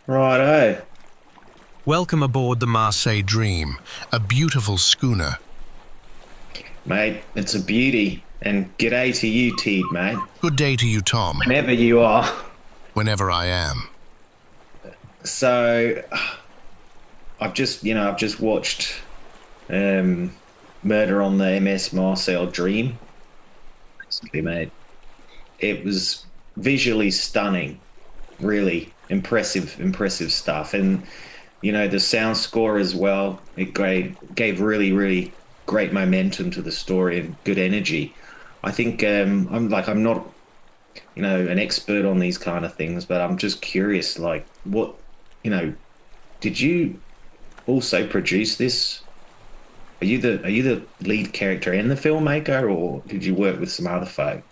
Righto. Welcome aboard the Marseille Dream, a beautiful schooner. Mate, it's a beauty. And g'day to you, Teed, mate. Good day to you, Tom, Whenever you are. whenever I am. So, I've just watched Murder on the MS Marcel Dream recently, mate. It was visually stunning, really impressive stuff. And, the sound score as well, it gave really, really great momentum to the story and good energy. I think I'm not, an expert on these kind of things, but I'm just curious, like, you know, did you also produce this? Are you the lead character and the filmmaker, or did you work with some other folk?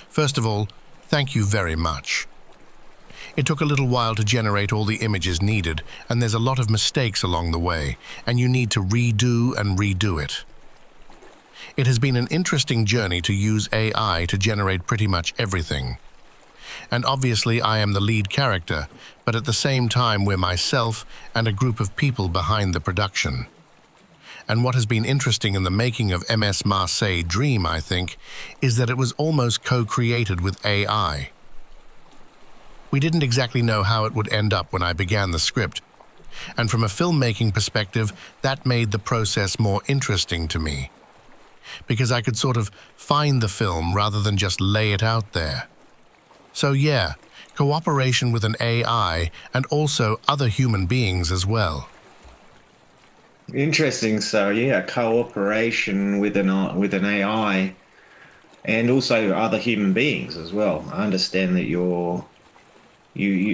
First of all, thank you very much. It took a little while to generate all the images needed, and there's a lot of mistakes along the way, and you need to redo and redo it. It has been an interesting journey to use AI to generate pretty much everything. And obviously I am the lead character, but at the same time we're myself and a group of people behind the production. And what has been interesting in the making of MS Marseille Dream, I think, is that it was almost co-created with AI. We didn't exactly know how it would end up when I began the script, and from a filmmaking perspective, that made the process more interesting to me, because I could sort of find the film rather than just lay it out there. So yeah, cooperation with an AI and also other human beings as well. Interesting. So yeah, cooperation with an AI and also other human beings as well. I understand that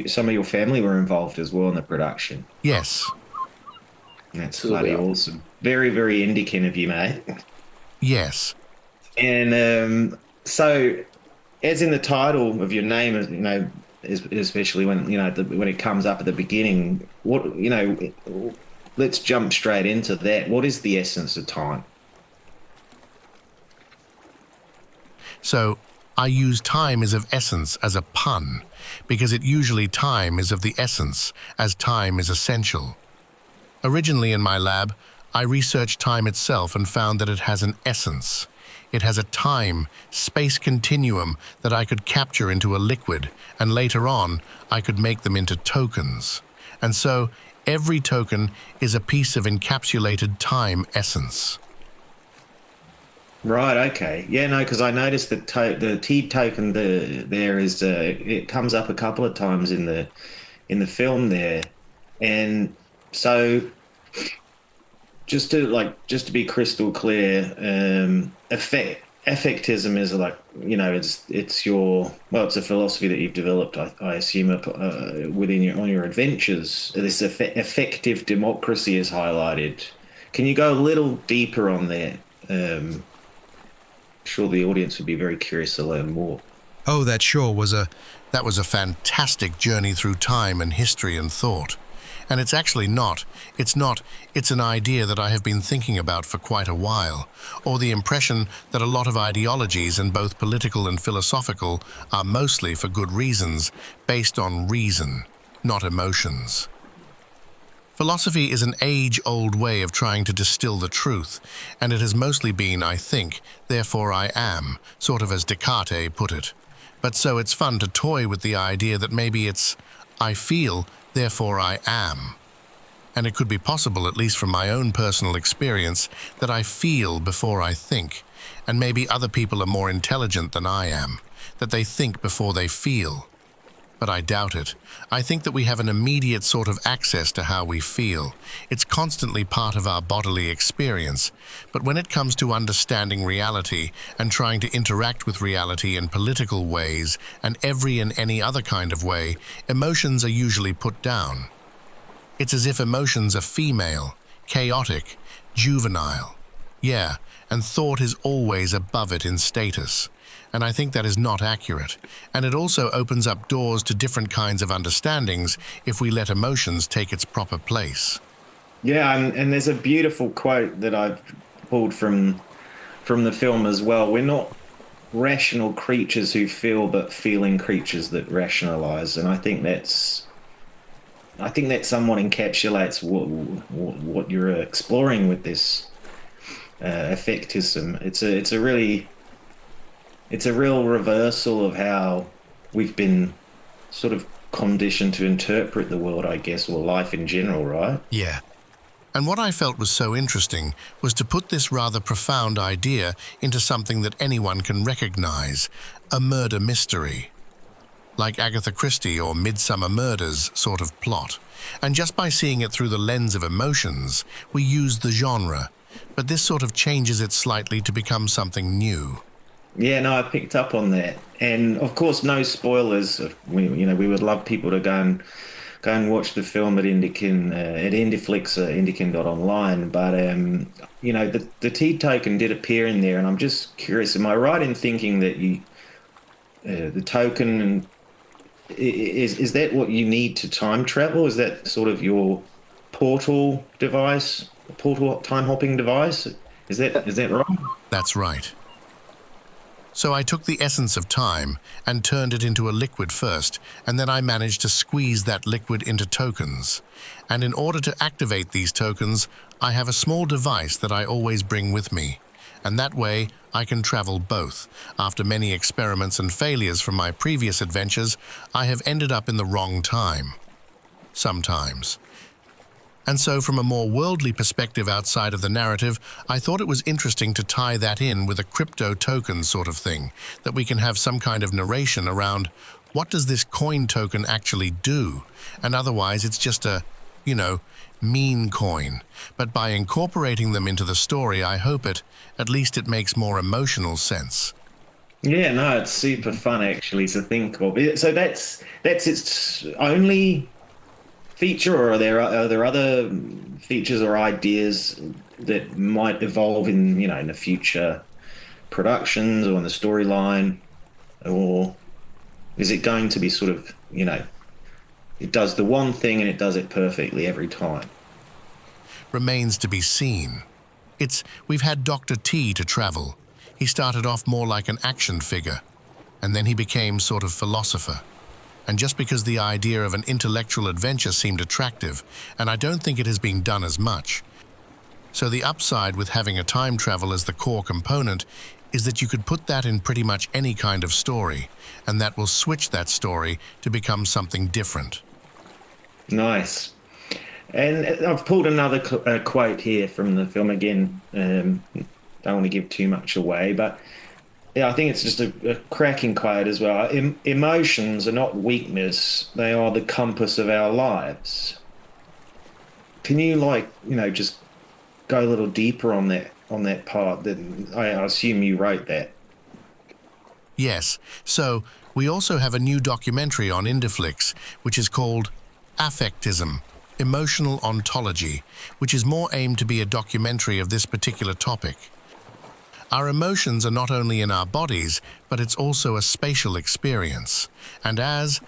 some of your family were involved as well in the production. Yes, That's bloody awesome. Very, very IndiKin of you, mate. yes. And so, as in the title of your name, especially when when it comes up at the beginning, let's jump straight into that. What is the essence of time? So I use time is of essence as a pun, because it usually time is of the essence, as time is essential. Originally in my lab, I researched time itself and found that it has an essence. It has a time, space continuum that I could capture into a liquid, and later on, I could make them into tokens. And so, every token is a piece of encapsulated time essence. Right. Okay. Yeah. No, because I noticed that the T token there is it comes up a couple of times in the film there, and so just to be crystal clear, effectism is like it's a philosophy that you've developed, I assume, within your adventures. This effective democracy is highlighted. Can you go a little deeper on that? Sure, the audience would be very curious to learn more. Oh, that was a fantastic journey through time and history and thought. And it's actually not. It's an idea that I have been thinking about for quite a while, or the impression that a lot of ideologies, and both political and philosophical, are mostly for good reasons, based on reason, not emotions. Philosophy is an age-old way of trying to distill the truth, and it has mostly been, I think, therefore I am, sort of as Descartes put it. But so it's fun to toy with the idea that maybe it's, I feel, therefore I am. And it could be possible, at least from my own personal experience, that I feel before I think, and maybe other people are more intelligent than I am, that they think before they feel. But I doubt it. I think that we have an immediate sort of access to how we feel. It's constantly part of our bodily experience. But when it comes to understanding reality and trying to interact with reality in political ways and every and any other kind of way, emotions are usually put down. It's as if emotions are female, chaotic, juvenile. Yeah, and thought is always above it in status. And I think that is not accurate. And it also opens up doors to different kinds of understandings if we let emotions take its proper place. Yeah, and there's a beautiful quote that I've pulled from the film as well. rational creatures who feel, but feeling creatures that rationalize. And I think that somewhat encapsulates what you're exploring with this effectism. It's a real reversal of how we've been sort of conditioned to interpret the world, I guess, or life in general, right? Yeah. And what I felt was so interesting was to put this rather profound idea into something that anyone can recognize, a murder mystery, like Agatha Christie or Midsummer Murders sort of plot. And just by seeing it through the lens of emotions, we use the genre, but this sort of changes it slightly to become something new. Yeah, no, I picked up on that, and of course, no spoilers. We would love people to go and watch the film at IndiKin, at Indiflix, Indikin.online. But the T token did appear in there, and I'm just curious. Am I right in thinking that the token is that what you need to time travel? Is that sort of your portal device, portal time hopping device? Is that right? That's right. So I took the essence of time and turned it into a liquid first, and then I managed to squeeze that liquid into tokens. And in order to activate these tokens, I have a small device that I always bring with me. And that way, I can travel both. After many experiments and failures from my previous adventures, I have ended up in the wrong time. Sometimes. And so from a more worldly perspective outside of the narrative, I thought it was interesting to tie that in with a crypto token sort of thing, that we can have some kind of narration around what does this coin token actually do? And otherwise it's just a, mean coin. But by incorporating them into the story, I hope at least it makes more emotional sense. Yeah, no, it's super fun actually to think of. So that's its only feature, or are there other features or ideas that might evolve in the future productions or in the storyline, or is it going to be sort of it does the one thing and it does it perfectly every time? Remains to be seen. We've had Dr. T to travel. He started off more like an action figure, and then he became sort of philosopher. And just because the idea of an intellectual adventure seemed attractive, and I don't think it has been done as much. So the upside with having a time travel as the core component is that you could put that in pretty much any kind of story, and that will switch that story to become something different. Nice. And I've pulled another quote here from the film again. Don't want to give too much away, but yeah, I think it's just a cracking quote as well. Emotions are not weakness; they are the compass of our lives. Can you just go a little deeper on that part? That I assume you wrote that. Yes. So we also have a new documentary on Indiflix, which is called Affectism, Emotional Ontology, which is more aimed to be a documentary of this particular topic. Our emotions are not only in our bodies, but it's also a spatial experience. And as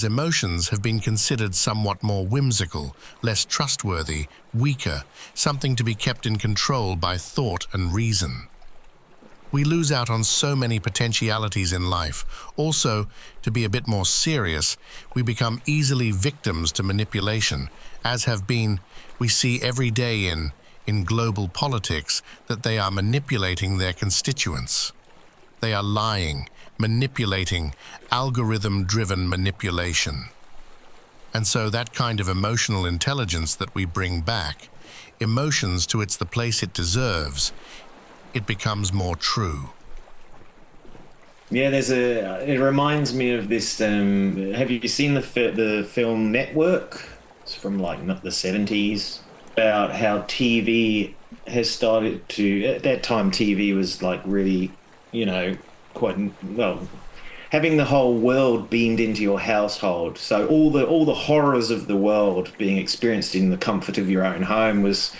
emotions have been considered somewhat more whimsical, less trustworthy, weaker, something to be kept in control by thought and reason. We lose out on so many potentialities in life. Also, to be a bit more serious, we become easily victims to manipulation, as we see every day in global politics, that they are manipulating their constituents. They are lying, manipulating, algorithm-driven manipulation. And so that kind of emotional intelligence that we bring back, emotions to the place it deserves, it becomes more true. Yeah, it reminds me of this. Have you seen the film Network? It's from like the 70s, about how TV has started to, at that time, TV was like really, quite, well, having the whole world beamed into your household. So all the horrors of the world being experienced in the comfort of your own home was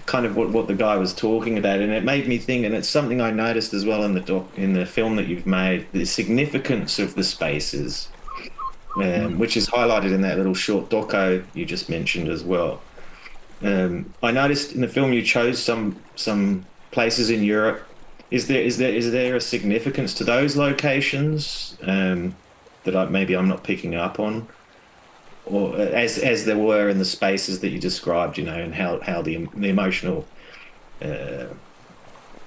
kind of what the guy was talking about. And it made me think, and it's something I noticed as well in the film that you've made, the significance of the spaces, which is highlighted in that little short doco you just mentioned as well. I noticed in the film you chose some places in Europe Is there a significance to those locations that maybe I'm not picking up on, or as there were in the spaces that you described, and how the emotional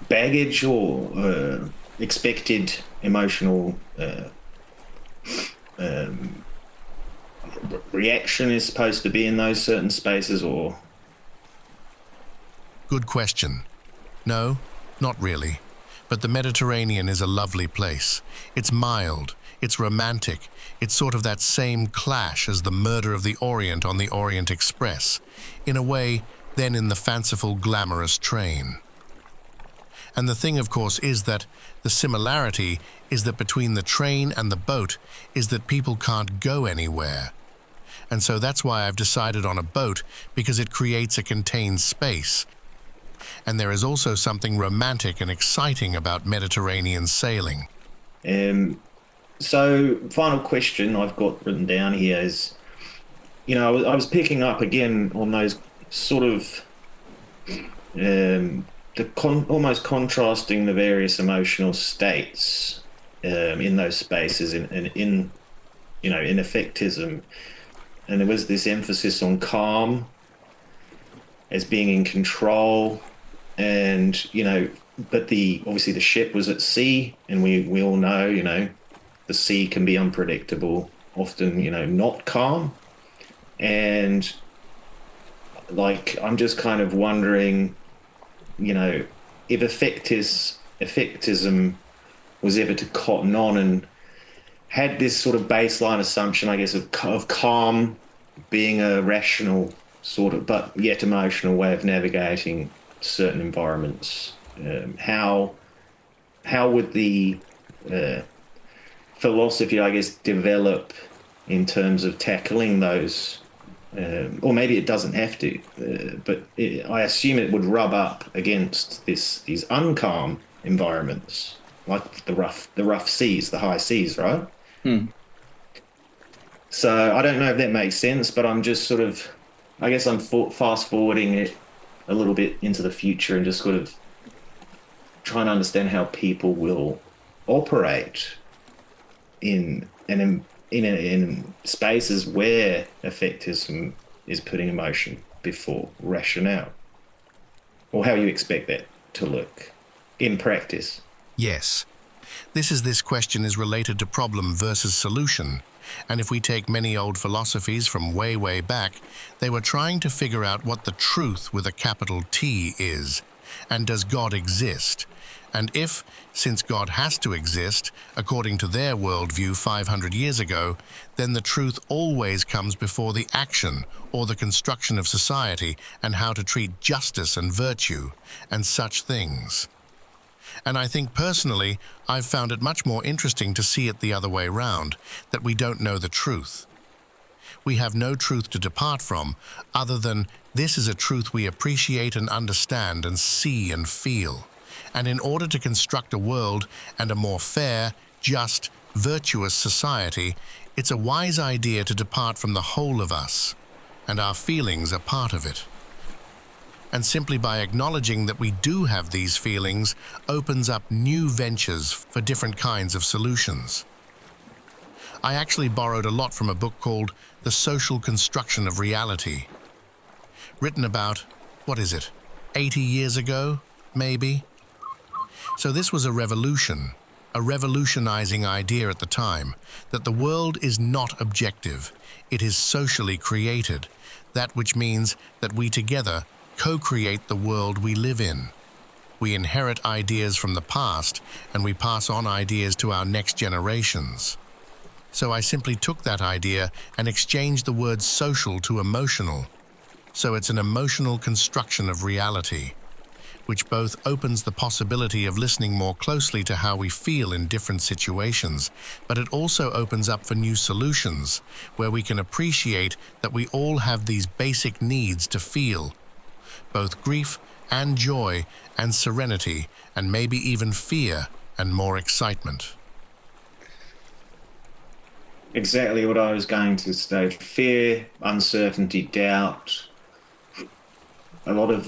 baggage or expected emotional um, reaction is supposed to be in those certain spaces, or Good question. No, not really. But the Mediterranean is a lovely place. It's mild, it's romantic, it's sort of that same clash as the Murder of the Orient on the Orient Express, in a way, then in the fanciful, glamorous train. And the thing, of course, is that the similarity is that between the train and the boat is that people can't go anywhere. And so that's why I've decided on a boat, because it creates a contained space. And there is also something romantic and exciting about Mediterranean sailing. so final question I've got written down here is, I was picking up again on those sort of almost contrasting the various emotional states in those spaces in effectism, and there was this emphasis on calm as being in control, and but the obviously the ship was at sea, and we all know the sea can be unpredictable, often not calm, and like I'm just kind of wondering, if effectism was ever to cotton on and had this sort of baseline assumption, I guess, of calm being a rational sort of, but yet emotional way of navigating certain environments. How would the uh, philosophy, I guess, develop in terms of tackling those? Or maybe it doesn't have to, but I assume it would rub up against these uncalm environments, like the rough seas, the high seas, right? Hmm. So I don't know if that makes sense, but I'm just sort of, I guess I'm fast forwarding it a little bit into the future and just sort of trying to understand how people will operate in in spaces where effectism is putting emotion before rationale, or how you expect that to look in practice. Yes, this question is related to problem versus solution. And if we take many old philosophies from way, way back, they were trying to figure out what the truth with a capital T is. And does God exist? And if, since God has to exist, according to their worldview 500 years ago, then the truth always comes before the action or the construction of society and how to treat justice and virtue and such things. And I think personally, I've found it much more interesting to see it the other way round, that we don't know the truth. We have no truth to depart from, other than this is a truth we appreciate and understand and see and feel. And in order to construct a world and a more fair, just, virtuous society, it's a wise idea to depart from the whole of us, and our feelings are part of it. And simply by acknowledging that we do have these feelings opens up new ventures for different kinds of solutions. I actually borrowed a lot from a book called The Social Construction of Reality, written about, 80 years ago, maybe? So this was a revolution, a revolutionizing idea at the time, that the world is not objective, it is socially created, that which means that we together co-create the world we live in. We inherit ideas from the past, and we pass on ideas to our next generations. So I simply took that idea and exchanged the word social to emotional. So it's an emotional construction of reality, which both opens the possibility of listening more closely to how we feel in different situations, but it also opens up for new solutions, where we can appreciate that we all have these basic needs to feel, both grief and joy and serenity, and maybe even fear and more excitement. Exactly what I was going to say. Fear, uncertainty, doubt, a lot of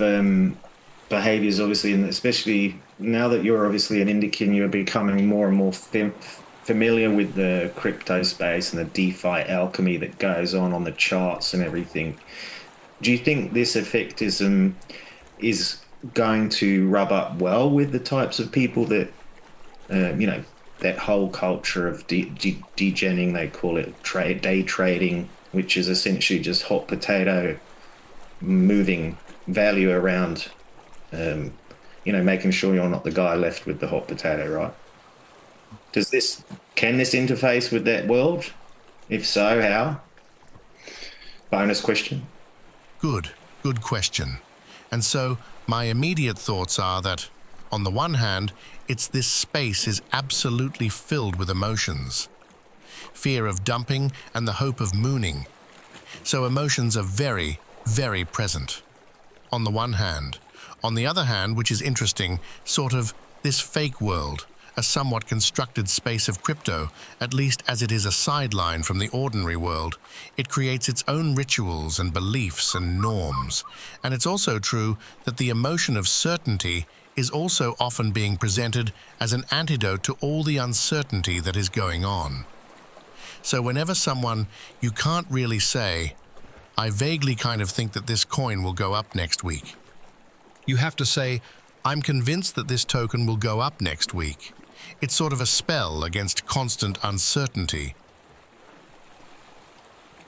behaviors, obviously, and especially now that you're obviously an IndiKin, you're becoming more and more familiar with the crypto space and the DeFi alchemy that goes on the charts and everything. Do you think this effectism is going to rub up well with the types of people that, you know, that whole culture of degenning, they call it day trading, which is essentially just hot potato moving value around, um, making sure you're not the guy left with the hot potato, right? Can this interface with that world? If so, how? Bonus question. Good question. And so my immediate thoughts are that, on the one hand, this space is absolutely filled with emotions. Fear of dumping and the hope of mooning. So emotions are very, very present. On the one hand. On the other hand, which is interesting, sort of this fake world, a somewhat constructed space of crypto, at least as it is a sideline from the ordinary world. It creates its own rituals and beliefs and norms. And it's also true that the emotion of certainty is also often being presented as an antidote to all the uncertainty that is going on. So whenever you can't really say, I vaguely kind of think that this coin will go up next week. You have to say, I'm convinced that this token will go up next week. It's sort of a spell against constant uncertainty.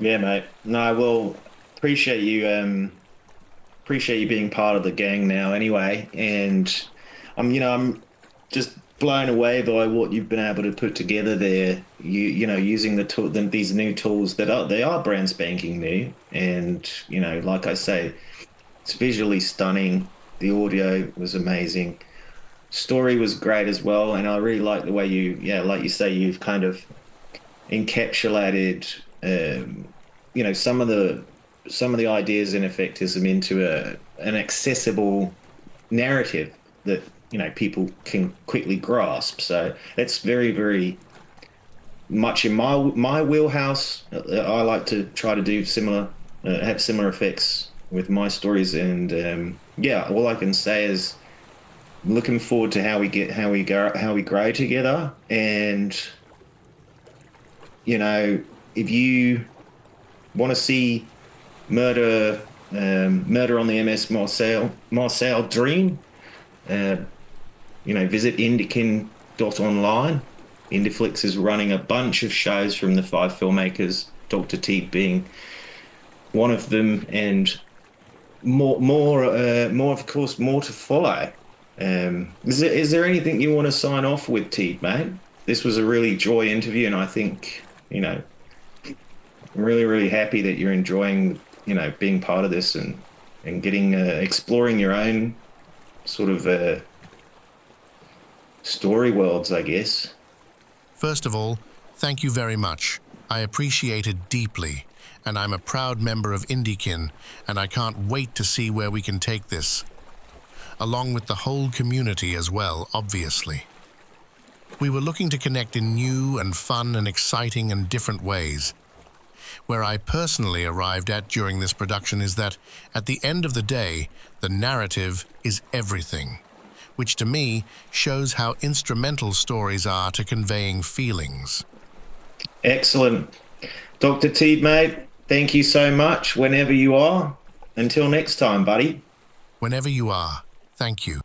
Yeah, mate. No, well, appreciate you being part of the gang now anyway. And I'm just blown away by what you've been able to put together there. Using these new tools they are brand spanking new. And, like I say, it's visually stunning. The audio was amazing. Story was great as well, and I really like the way like you say, you've kind of encapsulated, some of the ideas in effectism into an accessible narrative that people can quickly grasp. So that's very, very much in my wheelhouse. I like to try to do have similar effects with my stories, and all I can say is, looking forward to how we grow together. And if you want to see Murder on the MS Marseille Dream, visit IndiKin.online. Indiflix is running a bunch of shows from the 5 filmmakers, Dr. T being one of them, and more of course, more to follow. Is there anything you want to sign off with, Teed, mate? This was a really joy interview, and I think, I'm really, really happy that you're enjoying, being part of this and getting exploring your own sort of story worlds, I guess. First of all, thank you very much. I appreciate it deeply, and I'm a proud member of IndiKin, and I can't wait to see where we can take this. Along with the whole community as well, obviously. We were looking to connect in new and fun and exciting and different ways. Where I personally arrived at during this production is that, at the end of the day, the narrative is everything, which to me shows how instrumental stories are to conveying feelings. Excellent. Dr. T, mate, thank you so much whenever you are. Until next time, buddy. Whenever you are. Thank you.